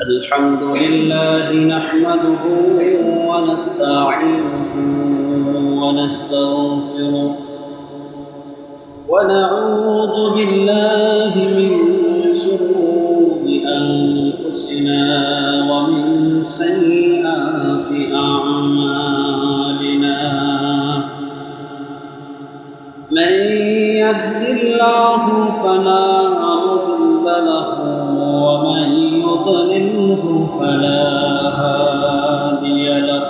الحمد لله نحمده ونستعينه ونستغفره ونعوذ بالله من شرور أنفسنا ومن سيئات أعمالنا من يهد الله فلا مضل له ومن يضلله فلا هادي له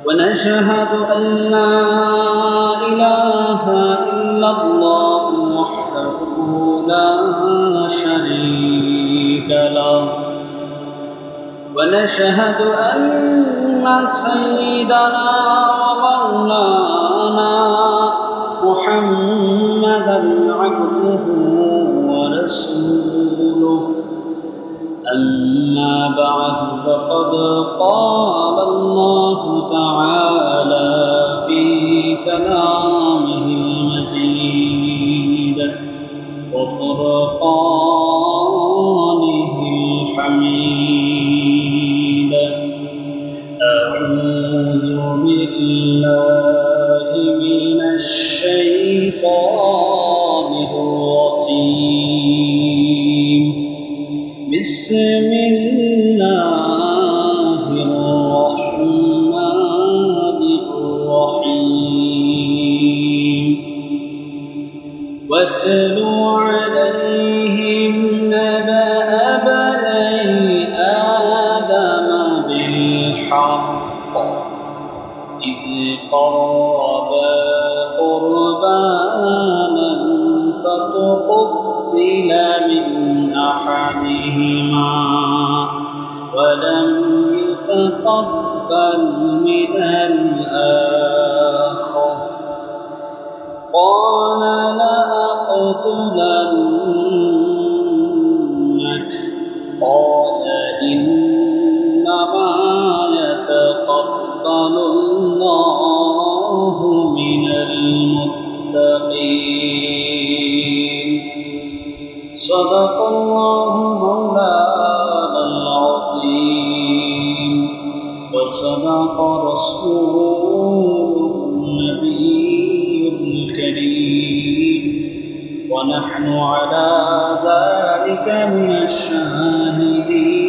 ونشهد أن لا إله إلا الله وحده لا شريك له ونشهد أن سيدنا ومولانا محمدا عبده ورسوله أما بعد فقد قال الله تعالى في كلامه المجيد وفرقانه الحميد أعوذ بالله من الشيطان الرجيم بسم الله الرحمن الرحيم واتل عليهم نبأ بني آدم بالحق إذ قربا قربانا فتقبل من أحدهما ولم يتقبل من الآخر قال لأقتلنك قال إنما يتقبل الله من المتقين صدق الله مولانا العظيم وصدق رسوله النبي الكريم ونحن على ذلك من الشاهدين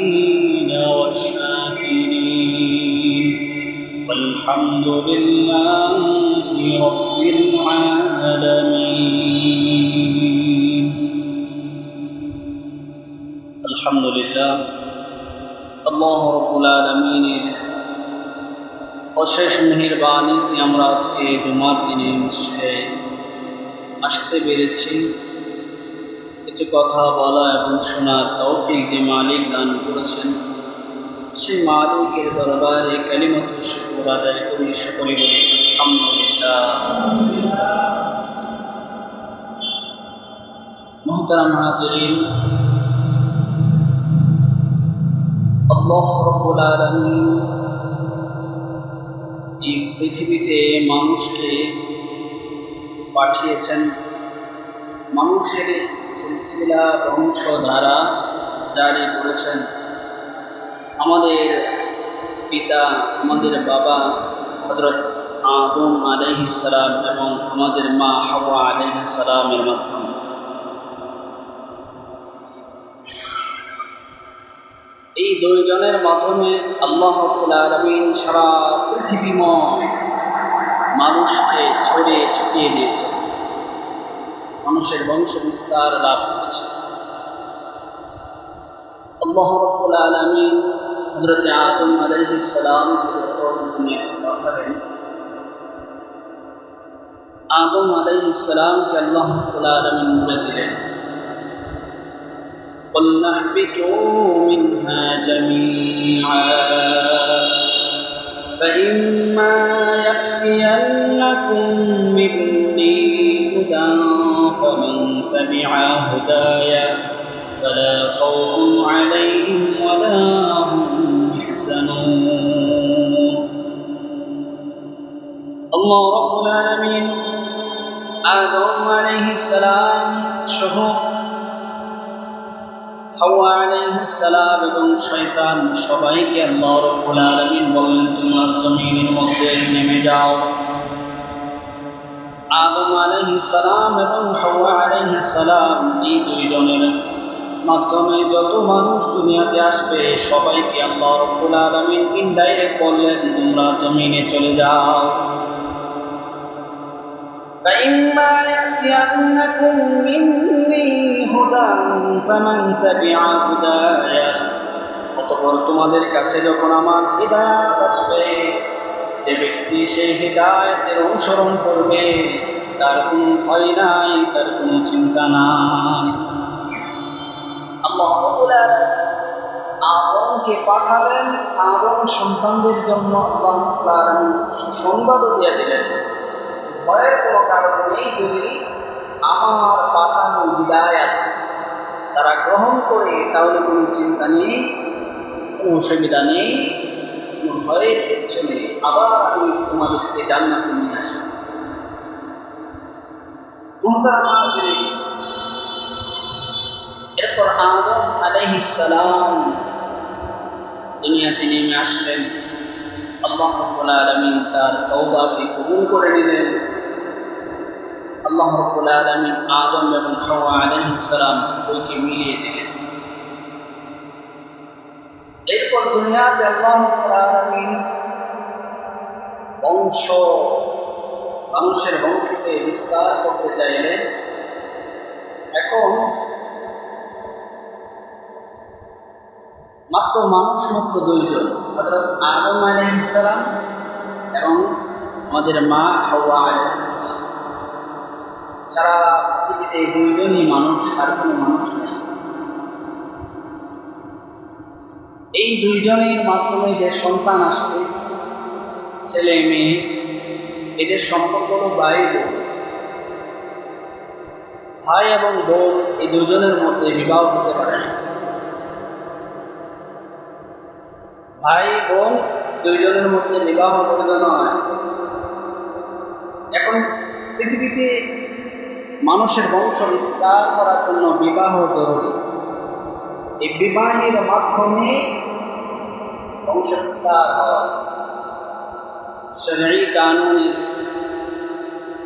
والشاكرين والحمد لله رب العالمين আলহামদুলিল্লাহ আল্লাহ রাব্বুল আলামিনের অশেষ মেহেরবানিতে আমরা আজকে জুমার দিনে মসজিদে আসতে পেরেছি। কিছু কথা বলা এবং শোনার তৌফিক যে মালিক দান করেছেন সেই মালিকের দরবারে কালিমাতুল শুকর আদায় করি, সকলে বলি আলহামদুলিল্লাহ। মুহতারাম হাজিরিন, আল্লাহ রাব্বুল আলামিন এই পৃথিবীতে মানুষকে পাঠিয়েছেন, মানুষের সিলসিলা বংশধারা জারি করেছেন। আমাদের পিতা, আমাদের বাবা হযরত আদম আলাইহিস সালাম এবং আমাদের মা হাওয়া আলাইহিস সালামের মাধ্যমে এই দুইজনের মাধ্যমে আল্লাহ রাব্বুল আলামিন সারা পৃথিবীময় মানুষকে ছড়িয়ে ছিটিয়ে দিয়েছেন, মানুষের বংশ বিস্তার লাভ করেছে। আল্লাহ রাব্বুল আলামিন হযরত আদম আলাইহিস সালামকে যখন দুনিয়ায় পাঠালেন, আদম আলাইহিস সালামকে আল্লাহ রাব্বুল আলামিন বলে দিলেন, قُلْنَا اهْبِطُوا مِنْهَا جَمِيعًا فَإِمَّا يَأْتِيَنَّكُم مِّنِّي هُدًى فَمَن تَبِعَ هُدَايَ فَلَا خَوْفٌ عَلَيْهِمْ وَلَا هُمْ يَحْزَنُونَ। আল্লাহ রাব্বুল আলামিন আদম আলাইহিস সালাম সহ হাওয়া আলাইহিস সালাম এবং শয়তান সবাইকে আল্লাহ রাব্বুল আলামিন বললেন, তোমরা জমিনের মধ্যে নেমে যাও। আদম আলাইহিস সালাম এবং হাওয়া আলাইহিস সালাম এই দুইজনের মাধ্যমে যত মানুষ দুনিয়াতে আসবে সবাইকে আল্লাহ রাব্বুল আলামিন ইনডাইরেক্ট বললেন, তোমরা জমিনে চলে যাও। فإما يأتينكم مني هدى فمن تبع هداي, অতঃপর তোমাদের কাছে যখন আমার হিদায়াত আসবে, যে ব্যক্তি সেই হিদায়াতের অনুসরণ করবে তার কোনো ভয় নাই, তার কোনো চিন্তা নাই। আল্লাহ রাব্বুল আলামিন আদমকে পাঠালেন আদম সন্তানদের জন্য। আল্লাহ রাব্বুল আলামিন সংবাদও দিয়ে দিলেন, ভয়ের কোনো কারণ নেই যদি আমার পাঠানো হিদায়াত তারা গ্রহণ করে, তাহলে কোনো চিন্তা নেই, কোনো অসুবিধা নেই, কোনো ভয়ের কিছু নেই। আবার আমি তোমাদেরকে জান্নাতে নিয়ে আসি। এরপর আদম আলাইহিস সালাম দুনিয়াতে নেমে আসলেন। আল্লাহ রাব্বুল আলামিন তার তওবাকে কবুল করে নিলেন। আল্লাহ রাব্বুল আলামিন আদম এবং হাওয়া আলাইহিস সালাম দুইকে মিলিয়ে দিলেন। এরপর দুনিয়াতে আল্লাহ রাব্বুল আলামিন মানুষের বংশকে বিস্তার করতে চাইলেন। এখন মাত্র দুইজন, হযরত আদম আলাইহিস সালাম এবং আমাদের মা হাওয়া আলাইহিস সালাম। সারা পৃথিবীতে দুইজনই মানুষ, আর কোনো মানুষ নেই। এই দুইজনের মাধ্যমে যে সন্তান আসবে, ছেলে মেয়ে, এদের সম্পর্ক হলো ভাই এবং বোন। এই দুজনের মধ্যে বিবাহ হতে পারে না। ভাই বোন দুইজনের মধ্যে বিবাহ বৈধ নয়। এখন পৃথিবীতে মানুষের বংশ বিস্তার করার জন্য বিবাহ জরুরি। এই বিবাহের মাধ্যমে বংশ বিস্তার হয়। শরঈ কানুনের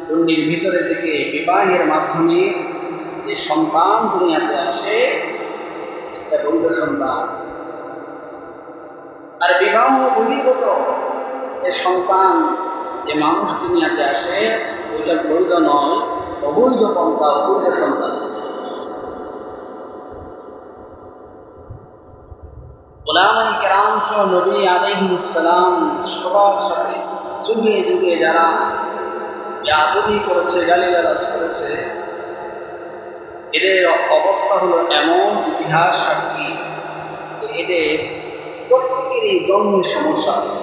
গণ্ডির ভিতরে থেকে বিবাহের মাধ্যমে যে সন্তান দুনিয়াতে আসে সেটা বৈধ সন্তান। আর বিবাহ বহির্গত যে সন্তান, যে মানুষ দুনিয়াতে আসে, ওইটা বৈধ নয়, অবৈধ পন্থা, অবৈধ সন্তান। উলামায়ে কেরাম সহ নবী আলাইহিস সালাম সবার সাথে যুগে যুগে যারা বেয়াদবি করেছে, গালিগালাজ করেছে, এদের অবস্থা হলো এমন, ইতিহাস সাক্ষী যে এদের প্রত্যেকেরই জন্মের সমস্যা আছে।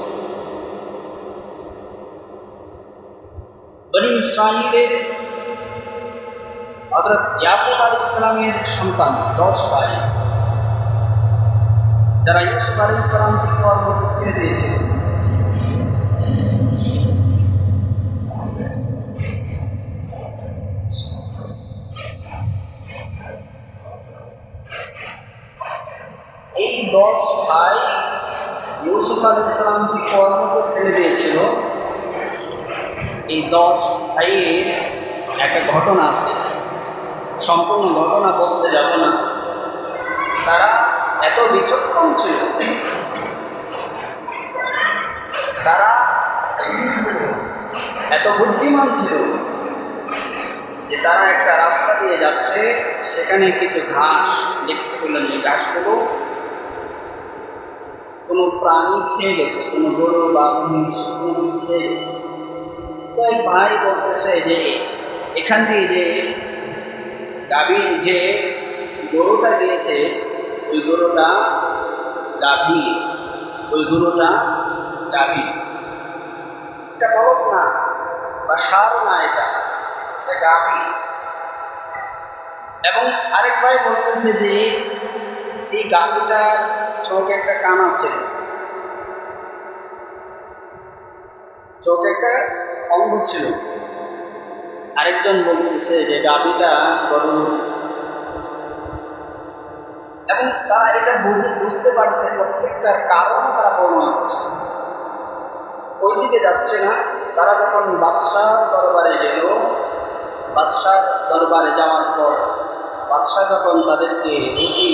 বনী ইসরাঈলের হযরত ইয়াকুব আলাইহিস সালামের সন্তান 10 ভাই, যারা ইউসুফ আলাইহিস সালামকে ফিরে দিয়েছিলেন। এই 10 ভাই ইউসুফ আলাইহিস সালামকে কর্মকে ফেলে দিয়েছিল। এই 10 ভাইয়ের একটা ঘটনা আছে, সম্পূর্ণ ঘটনা বলতে যাব না। তারা এত বিচক্ষণ ছিল, তারা এত বুদ্ধিমান ছিল যে তারা একটা রাস্তা দিয়ে যাচ্ছে, সেখানে কিছু ঘাস দেখতে পেলেন। এই ঘাসগুলো কোনো প্রাণী খেয়ে গেছে, কোনো গরু বা মহিষ কোনো কিছু খেয়ে গেছে। তো এক ভাই বলতেছে যে এখান দিয়ে যে গাভীর যে গরুটা গিয়েছে, ওই গরুটা গাভী, ওই গরুটা গাভী, এটা বলদ না বা ষাঁড় না, এটা গাভী। এবং আরেক ভাই বলতেছে যে এই গাভীটার চোখে একটা কান আছে, চোখে একটা অঙ্গ ছিল। আরেকজন বলতেছে যে গাভীটা গর্ভবতী। এবং তারা এটা বুঝতে পারছে, প্রত্যেকটার কারণ তারা বর্ণনা করছে। ওইদিকে যাচ্ছে না। তারা যখন বাদশাহ দরবারে গেল, বাদশাহ দরবারে যাওয়ার পর বাদশাহ যখন তাদেরকে রুটি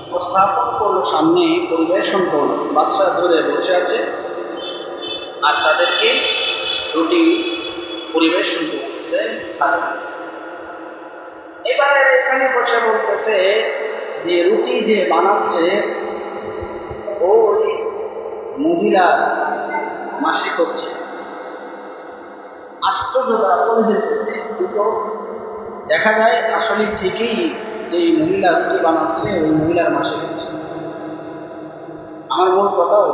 উপস্থাপন করলো, সামনে পরিবেশন করলো, বাদশাহ ধরে বসে আছে আর তাদেরকে রুটি পরিবেশন করতেছে। এবারে এখানে বসে বলতেছে যে রুটি যে বানাচ্ছে ওই মহিলা মাসিক হচ্ছে। আশ্চর্য তারা বলে ফেলতেছে, কিন্তু দেখা যায় আসলে ঠিকই যে মহিলা রুটি বানাচ্ছে ওই মহিলার মাসিক হচ্ছে। আমার মূল কথাও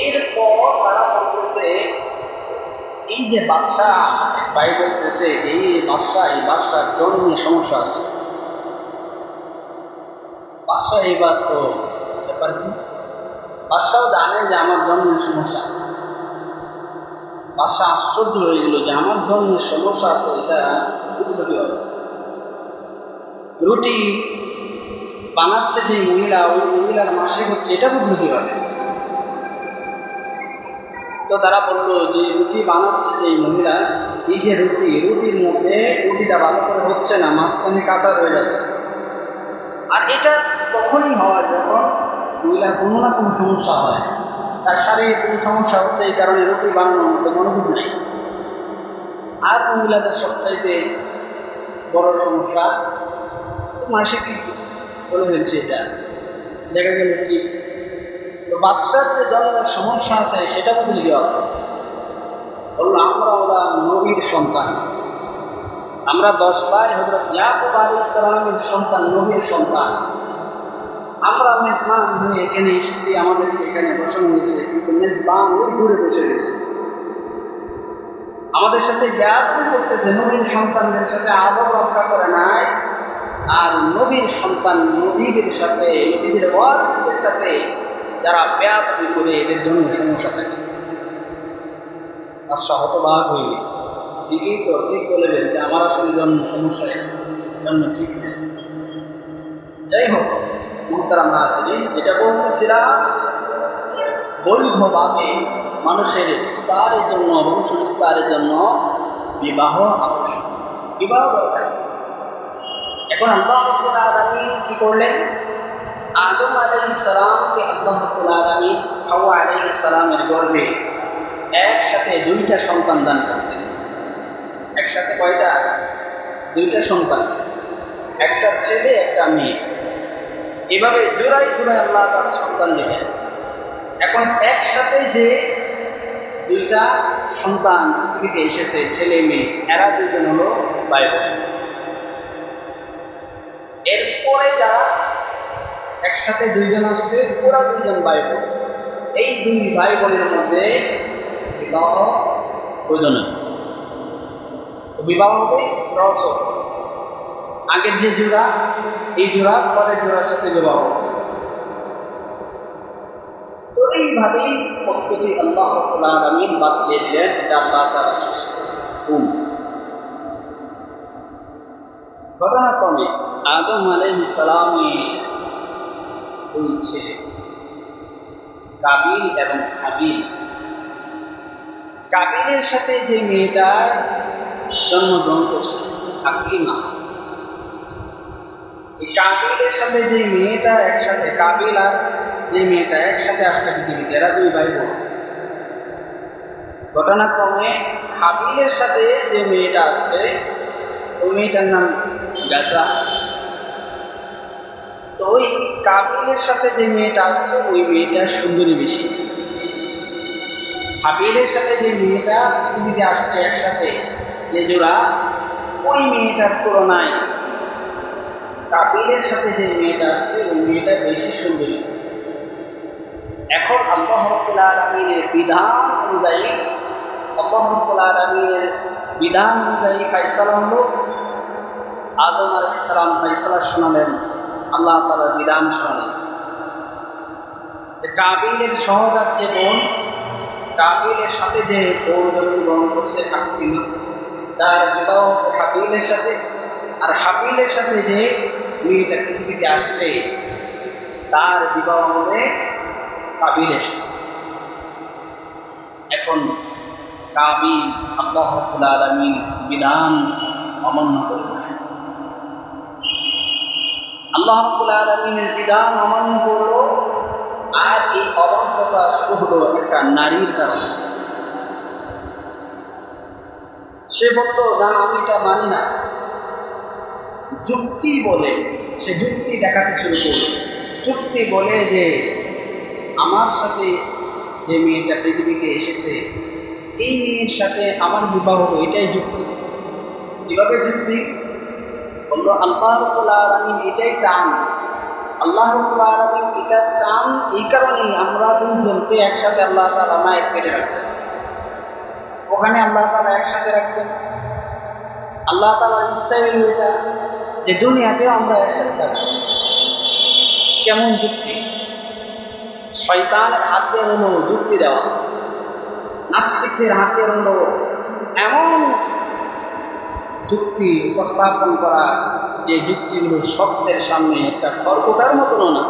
এরপর তারা বলতেছে এই যে বাদশাহ, ভাই বলতেছে যে এই বাদশার জন্মে সমস্যা আছে। বাদশাহ এবার তো ব্যাপার কি, বাদশাহ জানে যে আমার জন্মের সমস্যা আছে। বাদশাহ আশ্চর্য হয়ে গেল যে আমার জন্মের সমস্যা আছে, এটা বুঝতে কি হবে। রুটি বানাচ্ছে যে মহিলা, ওই মহিলার মাসিক হচ্ছে, এটা বুঝতে কি হবে। তো তারা বললো যে রুটি বানাচ্ছে যে মহিলা, এই যে রুটির মধ্যে রুটিটা ভালো করে হচ্ছে না, মাঝখানে কাঁচা রয়ে যাচ্ছে। আর এটা তখনই হয় যখন মহিলার কোনো না কোনো সমস্যা হয়, তার শারীরিক কোনো সমস্যা হচ্ছে, এই কারণে রুটি বানানোর মধ্যে মনোযোগ নেই। আর মহিলাদের সবচাইতে বড় সমস্যা তো মাসিকই বলে ফেলছে। এটা দেখা গেল কি, তো বাদশার যে জন্মের সমস্যা আছে সেটা বুঝলে কি হবে। বললো আমরা নবীর সন্তান, আমরা 10 ভাই হযরত ইয়াকুব আলাইহিস সালামের সন্তান, নবীর সন্তান। আমরা মেহমান হয়ে এখানে এসেছি, আমাদেরকে এখানে বসানো হয়েছে, কিন্তু মেজবান ওই দূরে বসে গেছে, আমাদের সাথে বেয়াদবি করতেছে। নবীর সন্তানদের সাথে আদব রক্ষা করে নাই, আর নবীর সন্তান নবীদের সাথে, নবীদের ওয়ারিসদের সাথে যারা বেয়াদবি করে এদের জন্য সমস্যা থাকে। বাদশাহ হতবাক হইবে, ঠিকই তো, ঠিক বলে যে আমার আসলে জন্ম সমস্যা আছে, জন্ম ঠিক নেই। যাই হোক মুহতারাম হাজিরিন, যেটা বলতেছিলাম, বৈধভাবে মানুষের বিস্তারের জন্য, বংশ বিস্তারের জন্য বিবাহ আবশ্যক, বিবাহ দরকার। এখন আল্লাহ রাব্বুল আলামিন কি করলেন, আদম আলাইহিস সালামকে আল্লাহ রাব্বুল আলামিন হাওয়া আলাইহিস সালামের গর্ভে একসাথে 2টা সন্তান দান করতেন। একসাথে কয়টা? 2টা সন্তান, একটা ছেলে একটা মেয়ে। এভাবে জোড়ায় জোড়ায় আল্লাহ তাআলা সন্তান দিলেন। এখন একসাথে যে 2টা সন্তান পৃথিবীতে এসেছে, ছেলে মেয়ে, এরা 2জন হলো ভাই বোন। এরপরে যারা একসাথে 2জন আসছে, ওরা 2জন ভাই বোন। এই 2 ভাই বোনের মধ্যে বিবাহ বৈধ নয়, বিবাহ হবে ক্রস। আগের যে জোড়া, এই জোড়া পরের জোড়ার সাথে বিবাহ। তো এইভাবেই পদ্ধতি আল্লাহ রাব্বুল আলামিন বাদ দিয়ে দিলেন। এটা আল্লাহ তাআলা হুকুম। ঘটনাক্রমে আদম আলাইহিস সালামের 2 ছেলে, কাবিল এবং হাবিল। কাবিলের সাথে যে মেয়েটার জন্মগ্রহণ করছে আকলিমা, এই কাবিলের সাথে যে মেয়েটা একসাথে, কাবিল আর যে মেয়েটা একসাথে আসছে পৃথিবীতে, এরা 2 ভাই বোন। ঘটনাক্রমে হাবিলের সাথে যে মেয়েটা আসছে ওই মেয়েটার নাম গাজা। তো ওই কাবিলের সাথে যে মেয়েটা আসছে ওই মেয়েটার সুন্দরী বেশি। হাবিলের সাথে যে মেয়েটা পৃথিবীতে আসছে একসাথে, যে জোড়া, ওই মেয়েটার তুলনায় কাবিলের সাথে যে মেয়েটা আসছে ওই মেয়েটা বেশি সুন্দরী। এখন আল্লাহ রাব্বুল আলামিনের বিধান অনুযায়ী, আল্লাহ রাব্বুল আলামিনের বিধান অনুযায়ী ফায়সালা হলো, আদম আলাইহিস সালাম ফায়সালা শোনালেন, আল্লাহ তাআলার বিধান শোনালেন যে কাবিলের সহজাত বোন, কাবিলের সাথে যে বোন জন্মগ্রহণ করছে আকলিমা, তার বিবাহ হাবিলের সাথে। আর হাবিলের সাথে যে মেয়েটা পৃথিবীতে আসছে তার বিবাহ হবে কাবিলের সাথে। এখন কাবিল আল্লাহ রাব্বুল আলামিন বিধান অমান্য করে বসে, আল্লাহ রাব্বুল আলামিনের বিধান অমান্য করলো। আর এই অবাধ্যতা শুরু হলো একটা নারীর কারণে। সে বলল, না আমি এটা মানি না। যুক্তি বলে সে যুক্তি দেখাতে শুরু করল। যুক্তি বলে যে আমার সাথে যে মেয়েটা পৃথিবীতে এসেছে এই মেয়ের সাথে আমার বিবাহ, এটাই যুক্তি। কীভাবে যুক্তি? বলল আল্লাহ রাব্বুল আলামিন এটাই চান, আল্লাহ রাব্বুল আলামিন এটা চান, এই কারণেই আমরা দুজনকে একসাথে আল্লাহ তাআলা মায়ের পেটে রাখছেন। ওখানে আল্লাহ তাআলা একসাথে রাখছেন। আল্লাহ তাআলার ইচ্ছাই হলো এটা যে দুনিয়াতেও আমরা একসাথে থাকবো। কেমন যুক্তি? শয়তানের হাতিয়ার হলো যুক্তি দেওয়া, নাস্তিকদের হাতিয়ার হলো এমন যুক্তি উপস্থাপন করা যে যুক্তিগুলো সত্যের সামনে একটা খড়কুটার মতনও না,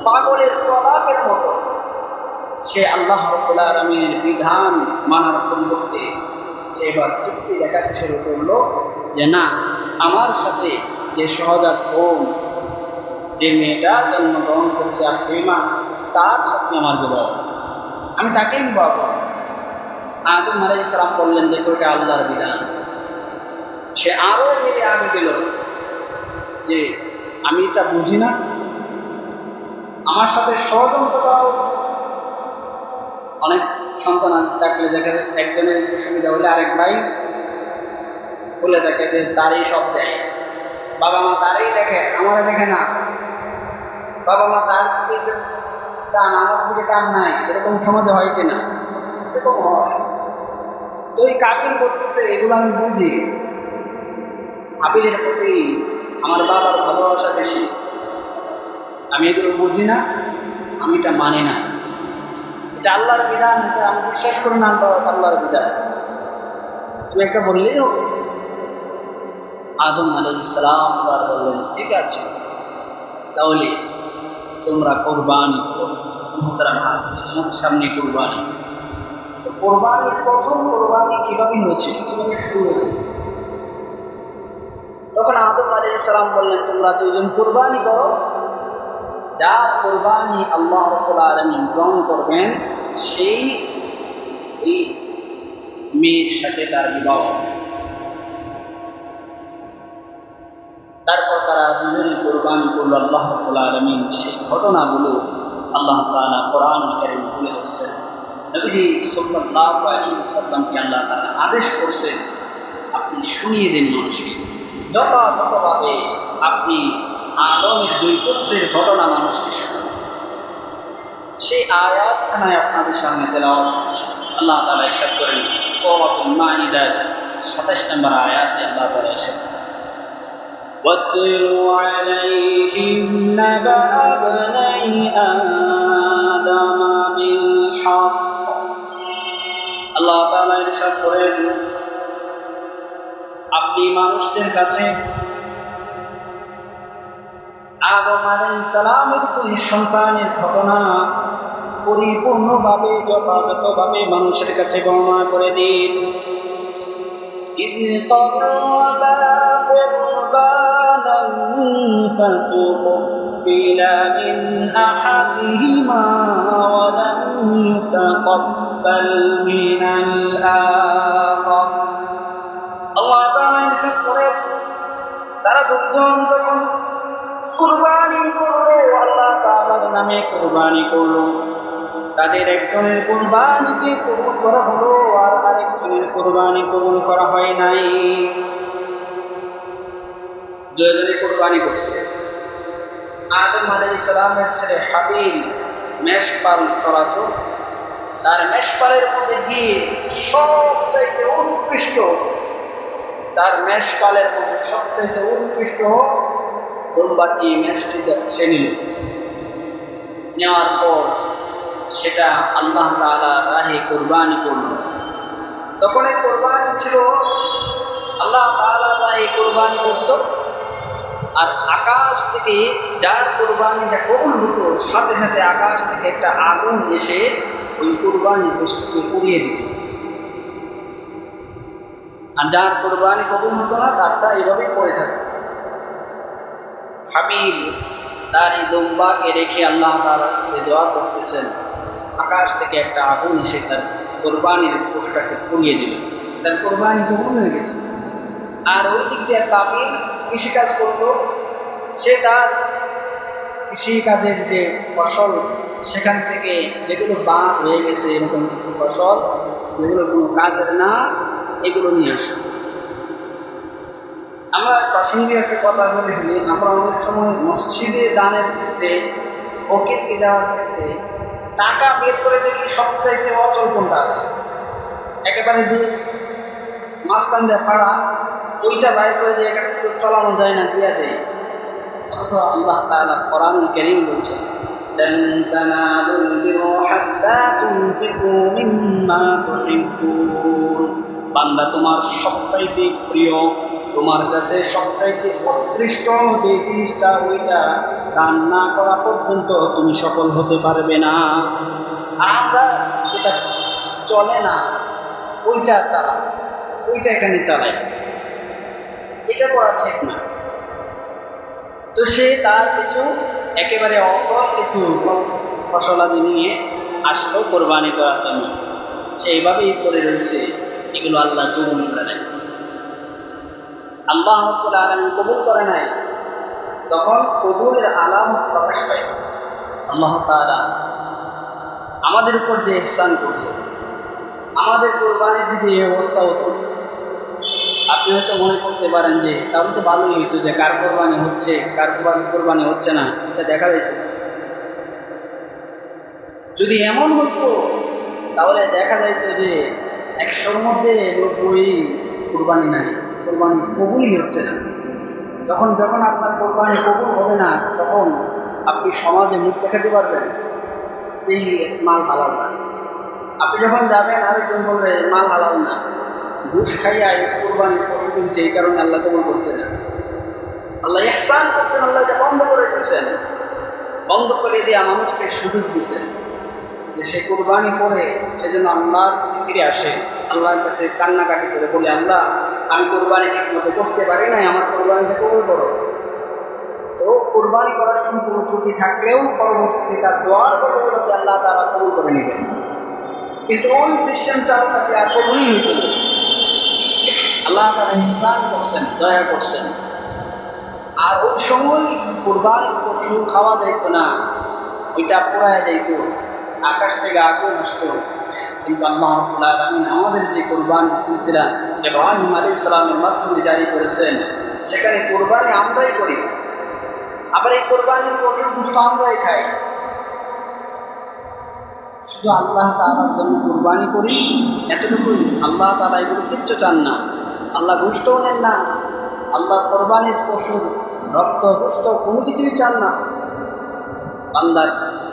পাগলের প্রলাপের মতো। সে আল্লাহ রাব্বুল আলামিনের বিধান মানার পরিবর্তে সে এবার যুক্তি দেখাতে শুরু করলো যে না, আমার সাথে যে সহজাত বোন, যে মেয়েটা জন্মগ্রহণ করছে আর প্রেমা, তার সাথে আমার বিবাহ, আমি তাকেই বিবাহ করব। আদম আলাইহিস সালাম বললেন, দেখো এটা আল্লাহর বিধান। সে আরও আগে গেল যে আমি এটা বুঝি না, আমার সাথে ষড়যন্ত্র করা হচ্ছে। অনেক সন্তান থাকলে দেখে একজনের সুবিধা হলে আরেক ভাই খুলে দেখে যে তারই সব দেয়। বাবা মা তারই দেখে, আমারে দেখে না। বাবা মা তার দিকে টান, আমার দিকে টান নাই, এরকম সমাজে হয় কিনা? এরকম হয়। তো এই কাবিল করতেছে, এগুলো আমি বুঝি। কাবিলের প্রতি আমার বাবার ভালোবাসা বেশি, আমি এগুলো বুঝি না, আমি এটা মানি না। এটা আল্লাহর বিধান, এটা আমি বিশ্বাস করি না আল্লাহর বিধান। তুমি একটা বললেই হবে। আদম আলাইহিস সালাম বললেন, ঠিক আছে, তাহলে তোমরা কোরবানি করো। মুহতারাম হাজিরিন, আমাদের সামনে কোরবানি। তো কোরবানির প্রথম কোরবানি কীভাবে হয়েছিল, কীভাবে শুরু হয়েছিল? তখন আদম আলাইহিস সালাম বললেন, তোমরা দুইজন কোরবানি করো, যার কোরবানি আল্লাহ রাব্বুল আলামিন গ্রহণ করবেন সেই এই মেয়ের সাথে তার বিবাহ। তারপর তারা দুজনে কোরবানি করল। আল্লাহ রাব্বুল আলামিন সেই ঘটনাগুলো আল্লাহ তাআলা কোরআন কারীমে তুলে ধরছেন। নবীজি সাল্লাল্লাহু আলাইহি ওয়াসাল্লামকে আল্লাহ তাআলা আদেশ করছেন, আপনি শুনিয়ে দিন মানুষকে, যথাযথভাবে আপনি আদমের দুই পুত্রের ঘটনা মানুষকে শোনান। সেই আয়াতখানায় আপনাদের সামনে তেলাওয়াত করছি। আল্লাহ তাআলা ইরশাদ করেন সূরাতুল মাইদার ২৭ নম্বর আয়াতে আল্লাহ তাআলা ইরশাদ করেন, وَاتْلُ عَلَيْهِمْ نَبَأَ ابْنَيْ آدَمَ بِالْحَقِّ। আল্লাহ তাআলা ইরশাদ করেন, আপনি মানুষদের কাছে আদম আলাইহিস সালামের দুই সন্তানের ঘটনা পরিপূর্ণভাবে যথাযথভাবে মানুষের কাছে বর্ণনা করে দিন। إذ قربا قربانا فتقبل من أحدهما ولم يتقبل من الآخر। আল্লাহ তাআলা ইরশাদ করেন, তারা দুইজন যখন কুরবানি করলো, আল্লাহ তাআলার নামে কুরবানি করলো, তাদের একজনের কুরবানিকে কবুল করা হলো আর আরেকজনের কুরবানি কবুল করা হয় নাই। দুজনে কুরবানি করছে। আদম আলাইহিস সালামের ছেলে হাবিল মেষপাল চড়াতো, তার মেষপালের মধ্যে গিয়ে সবচাইতে উৎকৃষ্ট, তার মেষপালের মধ্যে সবচাইতে উৎকৃষ্ট দুম্বাটি মেষটিতে সে নিল। নেওয়ার পর সেটা আল্লাহ তাআলা রাহে কুরবানি করল। তখন এই কুরবানি ছিল আল্লাহ তাআলা রাহে কুরবানি করত, আর আকাশ থেকে যার কোরবানিটা কবুল হতো সাথে সাথে আকাশ থেকে একটা আগুন এসে ওই কোরবানি পশুকে পুড়িয়ে দিত। আর যার কোরবানি কবুল হতো না তারটা এইভাবেই পড়ে থাকত। হাবিব তার এই দুম্বাকে রেখে আল্লাহ তাআলার কাছে দোয়া করতেছেন, আকাশ থেকে একটা আগুন এসে তার কোরবানির পশুটাকে পুড়িয়ে দিল, তার কোরবানি কবুল হয়ে গেছে। আর ওই দিক দিয়ে কাবিল কৃষিকাজ করতো, সে তার কৃষিকাজের যে ফসল সেখান থেকে যেগুলো বাদ হয়ে গেছে এরকম কিছু ফসল যেগুলো কোনো কাজের না, এগুলো নিয়ে আসে। আমরা প্রাসঙ্গিক একটা কথা বলে ফেলি, আমরা অনেক সময় মসজিদে দানের ক্ষেত্রে, ফকিরকে দেওয়ার ক্ষেত্রে টাকা বের করে দেখি সবচাইতে অচল কোনটা আছে, একেবারে মাঝখান দিয়ে ফাড়া, ওইটা বাইর করে যে একটা তো চালানো যায় না, দিয়া দেয়। অথচ আল্লাহ তাআলা কোরআনুল কারীম বলছেন, لن تنالوا البر حتى تنفقوا مما تحبون। বান্দা তোমার সবচাইতে প্রিয়, তোমার কাছে সবচাইতে উৎকৃষ্ট যে জিনিসটা ওইটা দান না করা পর্যন্ত তুমি সফল হতে পারবে না। আর আমরা যেটা চলে না ওইটা চালাই, ওইটা এখানে চালাই, এটা করা ঠিক না। তো সে তার কিছু একেবারে অথল কিছু ফসলাদি নিয়ে আসলো কোরবানি করার জন্য, সে এইভাবেই করে রয়েছে। এগুলো আল্লাহ কবুল করে নেয়। আল্লাহ রাব্বুল আলামিন কবুল করে নাই, তখন কবুলের আলামত প্রকাশ পায়। আল্লাহ তাআলা আমাদের উপর যে ইহসান করছে, আমাদের কোরবানি যদি এই অবস্থা হতো, আপনি হয়তো মনে করতে পারেন যে তাহলে তো ভালোই হইতো যে কার কোরবানি হচ্ছে কার কোরবানি হচ্ছে না এটা দেখা যেত। যদি এমন হইতো তাহলে দেখা যাইতো যে 100-র মধ্যে 90 কোরবানি নাই, কোরবানি কবুলই হচ্ছে না। যখন যখন আপনার কোরবানি কবুল হবে না, তখন আপনি সমাজে মুখ দেখাতে পারবেন এই মাল হালাল না। আপনি যখন যাবেন আরেকজন বলবে মাল হালাল না, ঘুষ খাইয়া এই কোরবানির পশু কিনছে, এই কারণে আল্লাহ কবুল করছে না। আল্লাহ ইহসান করছেন, আল্লাহ এটা বন্ধ করে দিচ্ছেন, বন্ধ করে দেওয়া মানুষকে সুযোগ দিচ্ছেন যে সে কোরবানি করে সে যেন আল্লাহর দিকে ফিরে আসে, আল্লাহর কাছে কান্নাকাটি করে বলে, আল্লাহ আমি কোরবানি ঠিক মতো করতে পারি নাই, আমার কোরবানিটা কবুল করো। তো কোরবানি করার সময় কোনো ত্রুটি থাকলেও পরবর্তীতে তার দোয়ার বদৌলতে আল্লাহ তাআলা কবুল করে নেবেন। কিন্তু ওই সিস্টেম চালু থাকতে আর কবুলই হইত না। আল্লাহ তাআলা ইহসান করছেন, দয়া করছেন। আর ওই সময় কোরবানির পশু খাওয়া যাইতো না, ওইটা পোড়ায় যাইত, আকাশ থেকে আগুন আসতো। কিন্তু আল্লাহ রাব্বুল আলামিন আমাদের যে কোরবানির সিলসিলা ইব্রাহিম আলাইহিস সালামের মাধ্যমে জারি করেছেন, সেখানে কোরবানি আমরাই করি। আবার এই কোরবানির পশুর গোশত আমরাই খাই। শুধু আল্লাহ তাআলার জন্য কোরবানি করি এতটুকুই। আল্লাহ তাআলা এগুলো কিচ্ছু চান না, আল্লাহ গোশতও নেন না, আল্লাহ কোরবানির পশুর রক্ত গোশত কোনো কিছুই চান না। বান্দার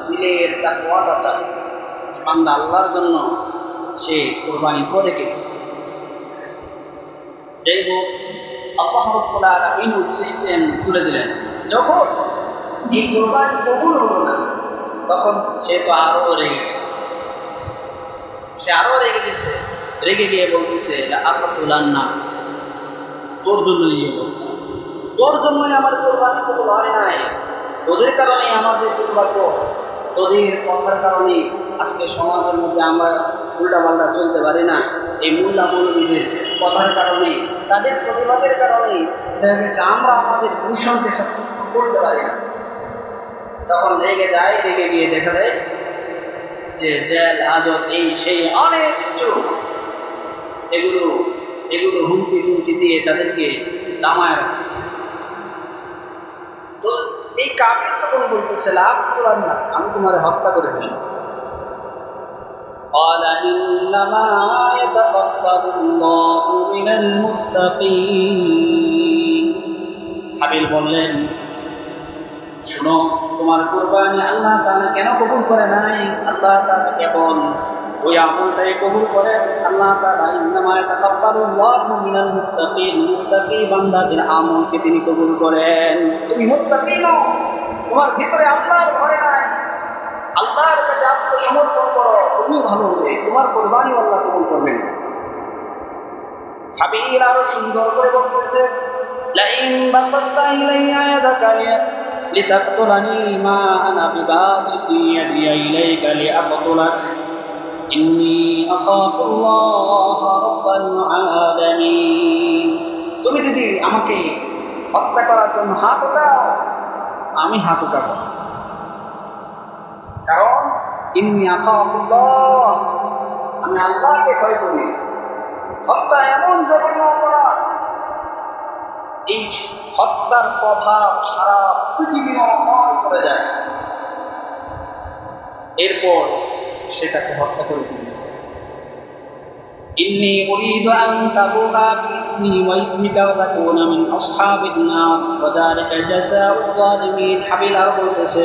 দিলের তাকওয়াটা চান, বান্দা আল্লাহর জন্য সে কোরবানি করে কিনে। যাই হোক, আল্লাহ রাব্বুল আলামিন সিস্টেম তুলে দিলেন। যখন এই কোরবানি কবুল হলো না, তখন সে তো আরও রেগে গেছে, রেগে গিয়ে বলতেছে, না, তোর জন্যই এই অবস্থা, তোর জন্যই আমার কোরবানি কবুল হয় নাই, তোদের কারণে আমাদের দুর্ভাগ্য, তোদের কথার কারণে আজকে সমাজের মধ্যে আমরা উল্টাপাল্টা চলতে পারি না। এই মোল্লা মৌলবীদের কথার কারণে, তাদের প্রতিবাদের কারণে দেখা গেছে আমরা আমাদের মিশনকে সাকসেসফুল করতে পারি না। তখন রেগে যায়, রেগে গিয়ে দেখা দেয় যে জেল হাজত এই সেই অনেক কিছু, এগুলো হুমকি টুমকি দিয়ে তাদেরকে দামায় রাখতে চায়। তো এই কাবিল তখন বলতেছে, লাভ তোলার না, আমি তোমার হত্যা করে ফেলব। قال إنما يتقبل الله من المتقين। হাবিল বললেন, শোনো, তোমার কুরবানি আল্লাহ তাআলা কেন কবুল করে নাই? আল্লাহ তাআলা কেবল ওই আমলটাই কবুল করেন আল্লাহ তাআলা। ইন্নামা ইয়াতাকাব্বালুল্লাহু মিনাল মুত্তাকিন, মুত্তাকি বান্দাদের আমলকে তিনি কবুল করেন। তুমি মুত্তাকি নও, তোমার ভিতরে আল্লাহর ভয় নাই, আল্লাহর কাছে আত্মসমর্পণ করো, তুমিও ভালো হবে, তোমার কোরবানি আল্লাহ কবুল করবেন। হাবিব আরো সুন্দর করে বলতেছে, লাইন বাসাত্তা ইলাইয়া ইয়াদাকা লিতাকতুলানি মা আনা বিবাসিতি ইয়াদিয়া ইলাইকা লিআকতুলাক ইন্নী আখাফুল্লাহ রাব্বাল আলামিন। তুমি যদি আমাকে হত্যা করার জন্য হাত উঠাও, আমি হাত উঠাবো, কারণ ইন্নী আখাফুল্লাহ, আমি আল্লাহকে ভয় করি। হত্যা এমন জঘন্য অপরাধ, এই হত্যার প্রভাব সারা পৃথিবী ময় করে যায়। এরপর সেটাকে হত্যা করে দিল। ইন্নী উরিদু আন তাবুগা বিইসমি ওয়া ইসমিকা ওয়া তাকুনা মিন আসহাবিন নার ওয়া যালিকা জাযাউয যালিমিন। হাবিল আর বলতেছে,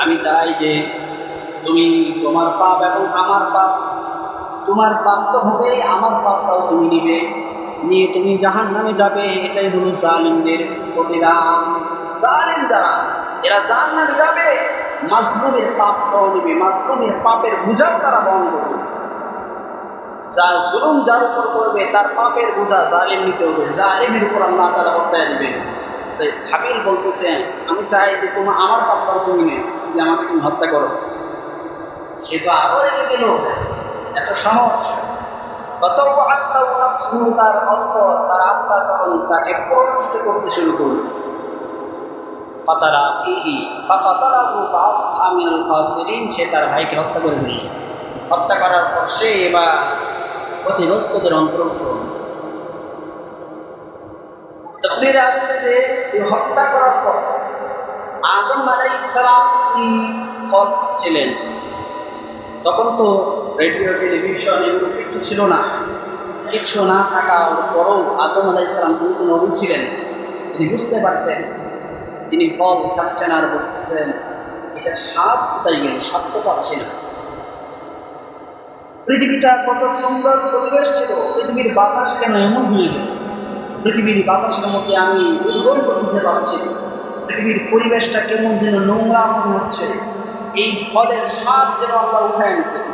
আমি চাই যে তুমি তোমার পাপ এবং আমার পাপ, তোমার পাপ তো হবে, আমার পাপটাও তুমি নিবে, নিয়ে তুমি জাহান্নামে যাবে। এটাই হলো জালিমদের প্রতিদান। জালিম যারা, এরা জাহান্নামে যাবে, মাজলুমের পাপ সহ নেবে, মাজলুমের পাপের বোঝা তারা বহন করবে। যার জুলুম যার উপর করবে তার পাপের বোঝা জালিম নিতে হবে, জালিমের উপর আল্লাহ তাআলা বর্তায় দিবে। তাই হাবিল বলতেছে, আমি চাই যে তোমার আমার পাপটাও তুমি নে, যে আমাকে তুমি হত্যা করো। সে তো আরও রেগে গেল, এত সাহস, কত আত্মা নাফসু, তার অন্তর, তার আত্মা তখন তাকে প্ররোচিত করতে শুরু করল। ফাতারা ফিহি ফাকাতালাহু ফাআসবাহা মিনাল খাসিরিন, সে তার ভাইকে হত্যা করে দিল। হত্যা করার পর সে এবার ক্ষতিগ্রস্তদের অন্তর্ভুক্ত। তাফসীরে আসছে যে এই হত্যা করার পর আদম আলাইহিস সালাম তিনি ফল খাচ্ছিলেন। তখন তো রেডিও, টেলিভিশন এগুলো কিছু ছিল না। কিছু না থাকার পরও আদম আলাইহিস সালাম তিনি তো নবী ছিলেন, তিনি বুঝতে পারতেন। তিনি ফল খাচ্ছেন আর বলতেছেন, এটা স্বাদ কোথায় গেল, স্বাদ তো পাচ্ছি না। পৃথিবীটা কত সুন্দর পরিবেশ ছিল, পৃথিবীর বাতাস কেন এমন হয়ে গেল? পৃথিবীর বাতাসের মধ্যে আমি দুর্গন্ধ বুঝতে পারছি, পৃথিবীর পরিবেশটা কেমন যেন নোংরা মনে হচ্ছে। এই ফলের স্বাদ যেন আল্লাহ উঠায় এনেছেন।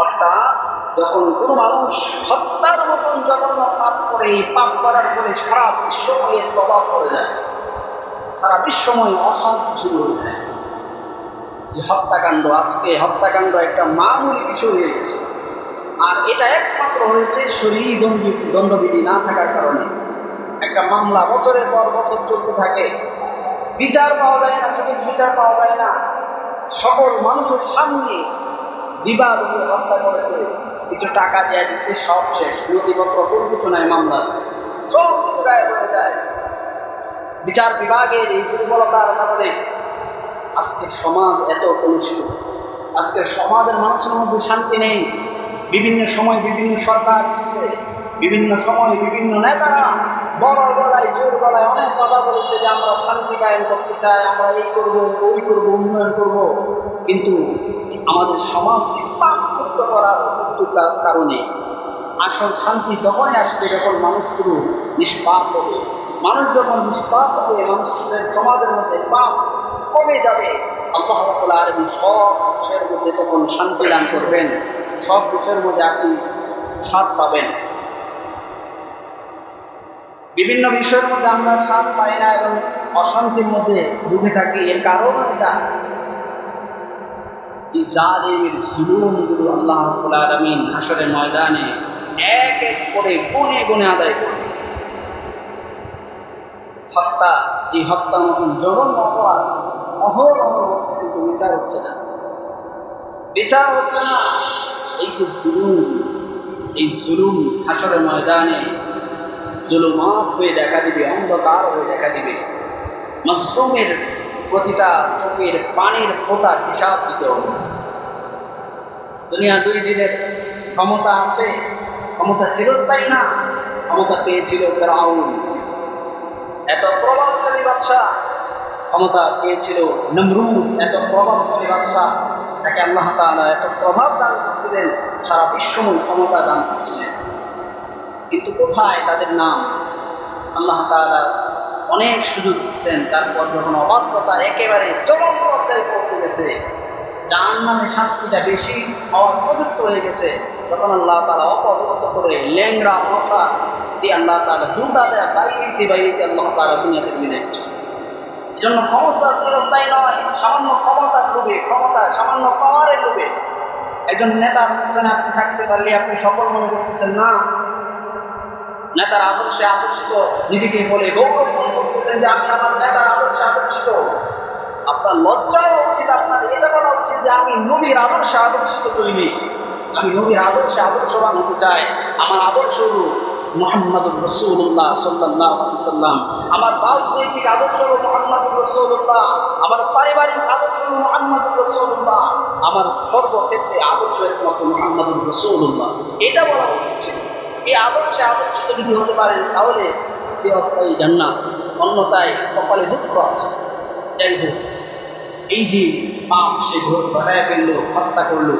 অর্থাৎ যখন কোনো মানুষ হত্যার মতন জঘন্য পাপ করে, এই পাপ করার ফলে সারা বিশ্বময়ের প্রভাব পড়ে যায়, সারা বিশ্বময় অশান্তি শুরু হয়ে যায়। এই হত্যাকাণ্ড, আজকে হত্যাকাণ্ড একটা মামুলি বিষয় হয়ে গেছে। আর এটা একমাত্র হয়েছে শরীর দণ্ডবিধি না থাকার কারণে। একটা মামলা বছরের পর বছর চলতে থাকে, বিচার পাওয়া যায় না, সঠিক বিচার পাওয়া যায় না। সকল মানুষের সামনে দিবালোকে হত্যা করেছে, কিছু টাকা দেওয়া দিচ্ছে, সব শেষ, নথিপত্র কোনো কিছু নাই, মামলা সব কিছু গায়ে পড়ে যায়। বিচার বিভাগের এই দুর্বলতার কারণে আজকের সমাজ এত কলুষিত। আজকের সমাজের মানুষের মধ্যে শান্তি নেই। বিভিন্ন সময় বিভিন্ন সরকার এসেছে, বিভিন্ন সময় বিভিন্ন নেতারা বড় গলায়, জোর গলায় অনেক কথা বলেছে যে আমরা শান্তি কায়েম করতে চাই, আমরা এই করব, ওই করব, উন্নয়ন করব। কিন্তু আমাদের সমাজকে পাপমুক্ত করার কারণে আসল শান্তি তখনই আসবে যখন মানুষগুলো নিষ্পাপ হবে। মানুষ যখন নিষ্পাপ হবে, মানুষের সমাজের মধ্যে পাপ কমে যাবে। আল্লাহ রাব্বুল আলামিন সব বিষয়ের মধ্যে তখন শান্তি দান করবেন, সব বিষয়ের মধ্যে আপনি স্বাদ পাবেন। বিভিন্ন বিষয়ের মধ্যে আমরা স্বাদ পাই না এবং অশান্তির মধ্যে ডুবে থাকি। এর কারণ এটা, এই জালিমের জুলুমগুলো আল্লাহ রাব্বুল আলামিন হাশরের ময়দানে এক এক করে গুণে গুণে আদায় করবে। হত্যা, এই হত্যার মতন জঘন্য অপরাধ অহরহ হচ্ছে, কিন্তু বিচার হচ্ছে না, বিচার হচ্ছে না। এই যে জুলুম, এই জুলুম হাশরের ময়দানে জুলুমাত হয়ে দেখা দিবে, অন্ধকার হয়ে দেখা দিবে। মাজলুমের প্রতিটা চোখের পানির ফোঁটার হিসাব দিতে হবে। দুনিয়া 2 দিনের ক্ষমতা আছে, ক্ষমতা চিরস্থায়ী না। ক্ষমতা পেয়েছিল ফেরাউন, এত প্রভাবশালী বাদশাহ। ক্ষমতা পেয়েছিল নমরুদ, এত প্রভাবশালী বাদশাহ। তাকে আল্লাহ তাআলা এত প্রভাব দান করছিলেন, সারা বিশ্বময় ক্ষমতা দান করছিলেন, কিন্তু কোথায় তাদের নাম? আল্লাহ তাআলা অনেক সুযোগ দিচ্ছেন, তারপর যখন অবাধ্যতা একেবারে চরম পর্যায়ে পৌঁছে গেছে, জাহান্নামের শাস্তিটা বেশি হওয়ার উপযুক্ত হয়ে গেছে, তখন আল্লাহ তাআলা অপদস্থ করে ল্যাংরা মশা দিয়ে আল্লাহ তাআলা জুতা দেয়া বাইতে বাইতে আল্লাহ তাআলা দুনিয়া থেকে বিদায় করছে। এই জন্য ক্ষমতা চিরস্থায়ী নয়। সামান্য ক্ষমতার লোভে, সামান্য পাওয়ারের লোভে একজন নেতার পিছনে আপনি থাকতে পারলে আপনি সফল মনে করতেছেন না। নেতার আদর্শে আদর্শিত নিজেকে বলে গৌরব মনে করতেছেন যে আমি আমার নেতার আদর্শে আদর্শিত। আপনার লজ্জা উচিত, আপনার এটা বলা উচিত যে আমি নবীর আদর্শে আদর্শিত চলিনি, আমি নবীর আদর্শে আদর্শবান হতে চাই। আমার আদর্শ মুহাম্মাদুর রাসূলুল্লাহ সাল্লাল্লাহু আলাইহি ওয়াসাল্লাম, আমার রাজনৈতিক আদর্শ মুহাম্মাদুর রাসূলুল্লাহ, আমার পারিবারিক আদর্শ মুহাম্মাদুর রাসূলুল্লাহ, আমার সর্বক্ষেত্রে আদর্শ একমাত্র মুহাম্মাদুর রাসূলুল্লাহ, এটা বলা উচিত ছিল। এই আদর্শে আদর্শিত যদি হতে পারেন তাহলে চিরস্থায়ী জান্নাত, অন্যথায় কপালে দুঃখ আছে। যাই হোক, এই যে পাপ সে ঘটায় ফেললো, হত্যা করলো,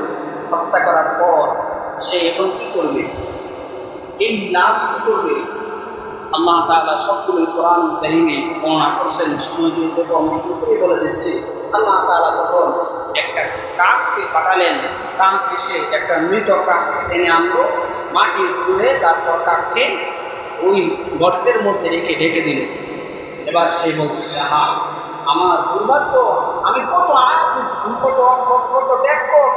হত্যা করার পর সে এখন কী করবে? এই লাশ কী করবে? আল্লাহ তাআলা সবগুলো কোরআন কারীমে বর্ণনা করছেন। সময় থেকে অংশ করে বলে দিচ্ছে, আল্লাহ তাআলা তখন একটা কাককে পাঠালেন। কাক এসে একটা মৃত কাককে টেনে আনলো, মাটি খুঁড়ে তারপর কাককে ওই গর্তের মধ্যে রেখে ঢেকে দিল। এবার সে বলতেছে, হা আমার দুর্ভাগ্য, আমি কত আজিজ, কত ব্যাকর,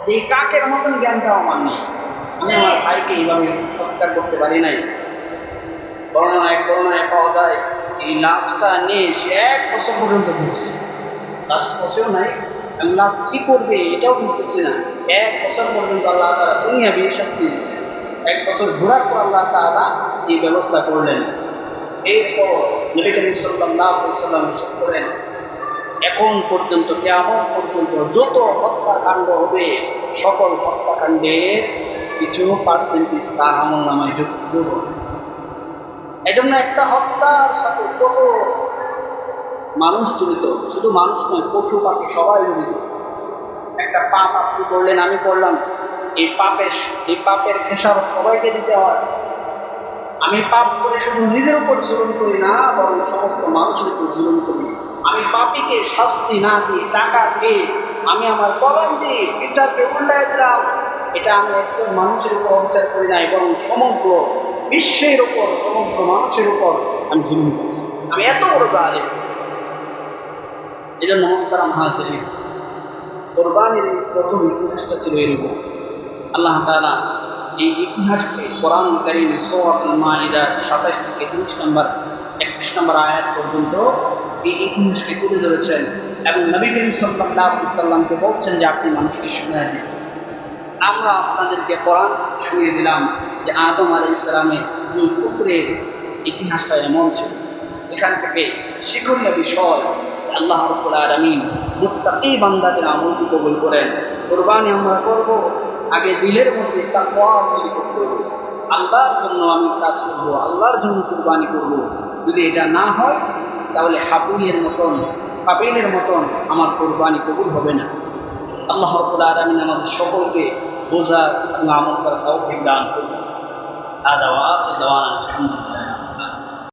যে কাকের মতন জ্ঞানটাও আমার নেই, আমি আমার ভাইকে এইভাবে সৎকার করতে পারি নাই। বর্ণনায় পাওয়া যায় এই লাশটা নিয়ে সে 1 বছর পর্যন্ত ঘুরছে। লাশ বসেও নাই, আমি লাশ কী করবে এটাও বুঝতেছি না। 1 বছর পর্যন্ত আল্লাহ তাআলা দুনিয়াবি শাস্তি দিয়েছে। 1 বছর ঘোরার পর আল্লাহ তাআলা এই ব্যবস্থা করলেন। এরপর নবী করিম সাল্লাল্লাহু আলাইহি ওয়াসাল্লাম ইরশাদ করেন, এখন পর্যন্ত কিয়ামত পর্যন্ত যত হত্যাকাণ্ড হবে, সকল হত্যাকাণ্ডের কিছু পার্সেন্টেজ তার আমলনামায় যোগ হবে। এই জন্য একটা হত্যার সাথে কত মানুষ জড়িত, শুধু মানুষ নয়, পশু পাখি সবাই জড়িত। একটা পাপ আপনি করলেন, আমি করলাম, এই পাপের খেসারত সবাইকে দিতে হয়। আমি পাপ করে শুধু নিজের উপর জুলুম করি না, বরং সমস্ত মানুষের উপর জুলুম করি। আমি পাপীকে শাস্তি না দিয়ে টাকা খেয়ে আমি আমার কলম দিয়ে বিচারকে উল্টায় দিলাম, এটা আমি একজন মানুষের উপর অবিচার করি নাই, বরং সমগ্র বিশ্বের উপর, সমগ্র মানুষের উপর আমি জুলুম করছি। আমি এত বড় জালেম। এই জন্য মুহতারাম হাজিরিন, কোরবানির প্রথম ইতিহাসটা ছিল এরকম। আল্লাহ তাআলা এই ইতিহাসকে কোরআন কারীমে সূরাতুল মাইদা 27 থেকে 31 নম্বর আয়াত পর্যন্ত এই ইতিহাসকে তুলে ধরেছেন এবং নবী করিম সাল্লাল্লাহু আলাইহি ওয়াসাল্লামকে বলছেন যে আপনি মানুষকে শুনিয়ে দিন। আমরা আপনাদেরকে কোরআন শুনিয়ে দিলাম যে আদম আলাইহিস সালামের 2 পুত্রের ইতিহাসটা এমন ছিল। এখান থেকে শিক্ষণীয় বিষয়, আল্লাহ রাব্বুল আলামিন মুত্তাকি বান্দাদের আমলকে কবুল করেন। কোরবানি আমরা করব, আগে দিলের মধ্যে তাকওয়া তৈরি করতে হবে। আল্লাহর জন্য আমি কাজ করব, আল্লাহর জন্য কোরবানি করব। যদি এটা না হয় তাহলে কাবিলের মতন আমার কোরবানি কবুল হবে না। আল্লাহ রাব্বুল আলামিন আমাদের সকলকে বোঝার এবং আমল করার তৌফিক দান করুন। আদা ওয়া আখিরু দাওয়ানা আলহামদুলিল্লাহ।